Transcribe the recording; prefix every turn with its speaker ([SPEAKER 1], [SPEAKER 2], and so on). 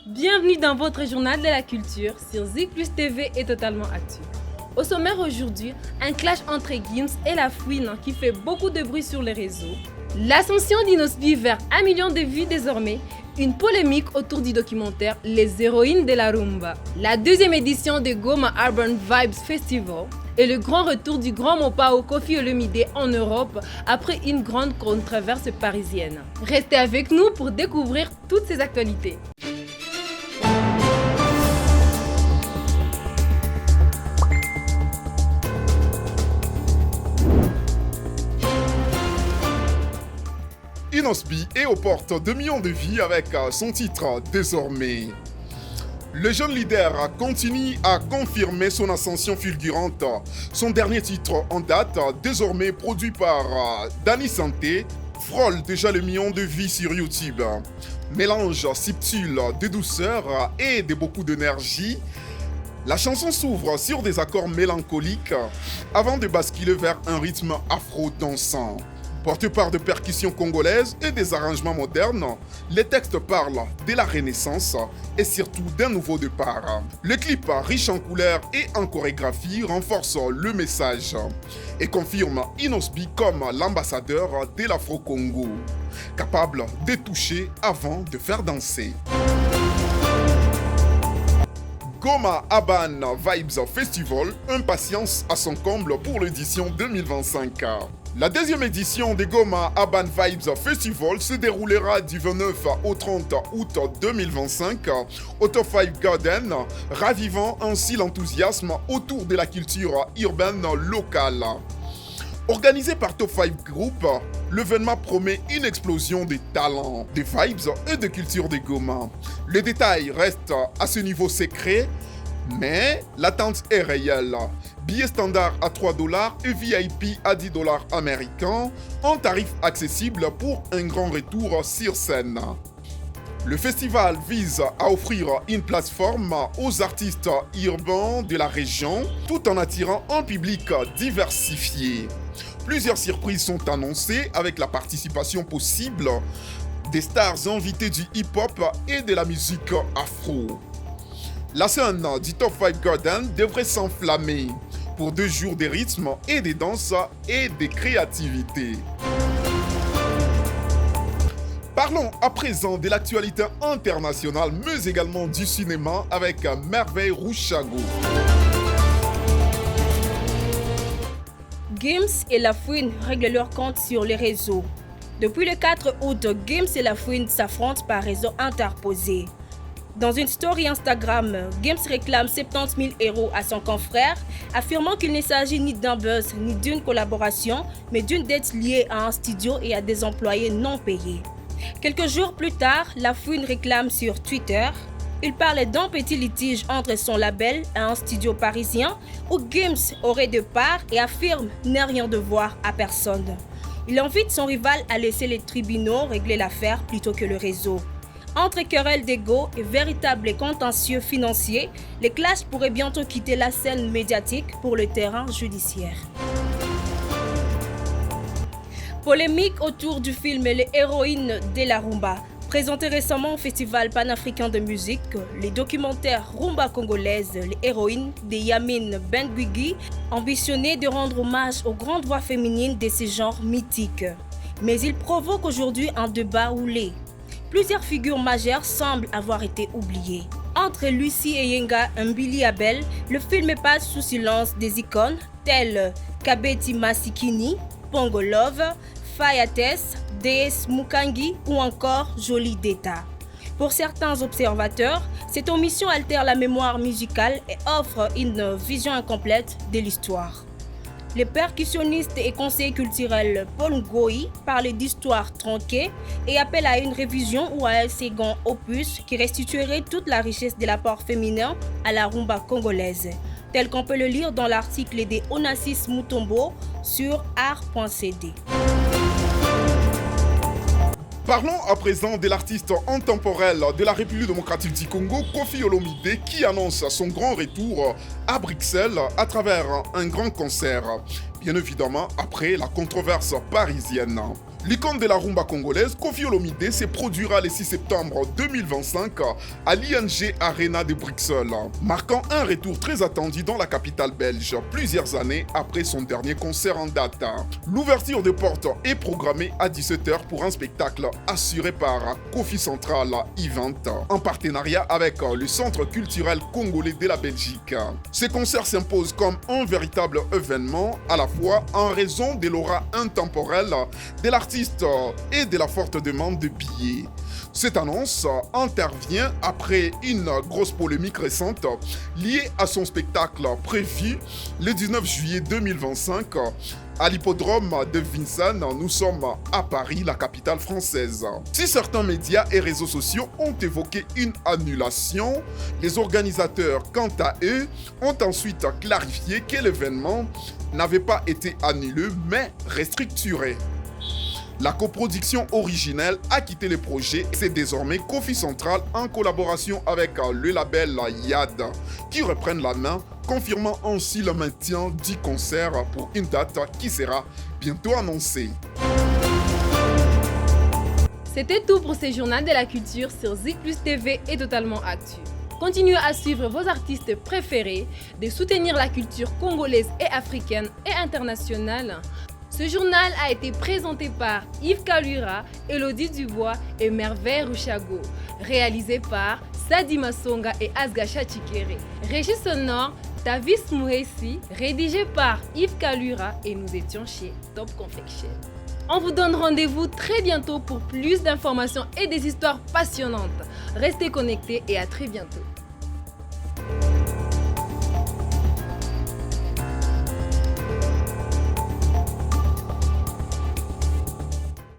[SPEAKER 1] Bienvenue dans votre journal de la culture sur Zik Plus TV et Totalement Actu. Au sommaire aujourd'hui, un clash entre Gims et La Fouine qui fait beaucoup de bruit sur les réseaux, l'ascension d'Inosby vers 1 million de vues désormais, une polémique autour du documentaire Les héroïnes de la rumba, la deuxième édition de Goma Urban Vibes Festival et le grand retour du grand Mopao Koffi Olomide en Europe après une grande controverse parisienne. Restez avec nous pour découvrir toutes ces actualités.
[SPEAKER 2] Inosby est aux portes de millions de vies avec son titre Désormais. Le jeune leader continue à confirmer son ascension fulgurante. Son dernier titre en date, Désormais produit par Danny Santé, frôle déjà le million de vies sur YouTube. Mélange subtil de douceur et de beaucoup d'énergie, la chanson s'ouvre sur des accords mélancoliques avant de basculer vers un rythme afro-dansant. Porté par de percussions congolaises et des arrangements modernes, les textes parlent de la renaissance et surtout d'un nouveau départ. Le clip, riche en couleurs et en chorégraphie, renforce le message et confirme Inosby comme l'ambassadeur de l'Afro-Congo, capable de toucher avant de faire danser. Goma Urban Vibes Festival, impatience à son comble pour l'édition 2025. La deuxième édition des Goma Urban Vibes Festival se déroulera du 29 au 30 août 2025 au Top 5 Garden, ravivant ainsi l'enthousiasme autour de la culture urbaine locale. Organisé par Top 5 Group, l'événement promet une explosion des talents, des vibes et de culture des Goma. Les détails restent à ce niveau secret, mais l'attente est réelle. Billets standard à $3 et VIP à $10 américains, en tarif accessible pour un grand retour sur scène. Le festival vise à offrir une plateforme aux artistes urbains de la région, tout en attirant un public diversifié. Plusieurs surprises sont annoncées avec la participation possible des stars invitées du hip-hop et de la musique afro. La scène du Top 5 Garden devrait s'enflammer pour 2 jours de rythme et de danse et de créativité. Parlons à présent de l'actualité internationale, mais également du cinéma avec Merveille Rouchago.
[SPEAKER 3] Gims et La Fouine règlent leur compte sur les réseaux. Depuis le 4 août, Gims et La Fouine s'affrontent par réseau interposé. Dans une story Instagram, Gims réclame 70 000 € à son confrère, affirmant qu'il ne s'agit ni d'un buzz ni d'une collaboration, mais d'une dette liée à un studio et à des employés non payés. Quelques jours plus tard, La Fouine réclame sur Twitter. Il parle d'un petit litige entre son label et un studio parisien où Gims aurait de parts et affirme ne rien devoir à personne. Il invite son rival à laisser les tribunaux régler l'affaire plutôt que le réseau. Entre querelles d'ego et véritables contentieux financiers, les clashs pourraient bientôt quitter la scène médiatique pour le terrain judiciaire. Polémique autour du film Les héroïnes de la rumba. Présenté récemment au Festival panafricain de musique, les documentaires rumba congolaise Les héroïnes de Yamine Benguigui ambitionnaient de rendre hommage aux grandes voix féminines de ce genre mythique. Mais il provoque aujourd'hui un débat houlé. Plusieurs figures majeures semblent avoir été oubliées. Entre Lucie Eyenga et Mbili Abel, le film passe sous silence des icônes telles Kabeti Masikini, Pongo Love, Fayates, DS Mukangi ou encore Jolie Deta. Pour certains observateurs, cette omission altère la mémoire musicale et offre une vision incomplète de l'histoire. Le percussionniste et conseiller culturel Paul Ngoï parle d'histoire tronquée et appelle à une révision ou à un second opus qui restituerait toute la richesse de l'apport féminin à la rumba congolaise, tel qu'on peut le lire dans l'article de Onassis Mutombo sur art.cd.
[SPEAKER 2] Parlons à présent de l'artiste intemporel de la République démocratique du Congo, Koffi Olomide, qui annonce son grand retour à Bruxelles à travers un grand concert. Bien évidemment, après la controverse parisienne. L'icône de la rumba congolaise, Koffi Olomide, se produira le 6 septembre 2025 à l'ING Arena de Bruxelles, marquant un retour très attendu dans la capitale belge, plusieurs années après son dernier concert en date. L'ouverture des portes est programmée à 17h pour un spectacle assuré par Kofi Central Event, en partenariat avec le Centre culturel congolais de la Belgique. Ce concert s'impose comme un véritable événement, à la fois en raison de l'aura intemporelle de l'artiste et de la forte demande de billets. Cette annonce intervient après une grosse polémique récente liée à son spectacle prévu le 19 juillet 2025 à l'hippodrome de Vincennes. Nous sommes à Paris, la capitale française. Si certains médias et réseaux sociaux ont évoqué une annulation, les organisateurs, quant à eux, ont ensuite clarifié que l'événement n'avait pas été annulé, mais restructuré. La coproduction originelle a quitté le projet et c'est désormais Kofi Central en collaboration avec le label YAD qui reprennent la main, confirmant ainsi le maintien du concert pour une date qui sera bientôt annoncée.
[SPEAKER 1] C'était tout pour ce journal de la culture sur Zik Plus TV et Totalement Actu. Continuez à suivre vos artistes préférés, de soutenir la culture congolaise et africaine et internationale. Ce journal a été présenté par Yves Kalura, Elodie Dubois et Merveille Rouchago. Réalisé par Sadi Masonga et Asgacha Chikere. Régie sonore, Tavis Mouhessi. Rédigé par Yves Kalura et nous étions chez Top Confection. On vous donne rendez-vous très bientôt pour plus d'informations et des histoires passionnantes. Restez connectés et à très bientôt.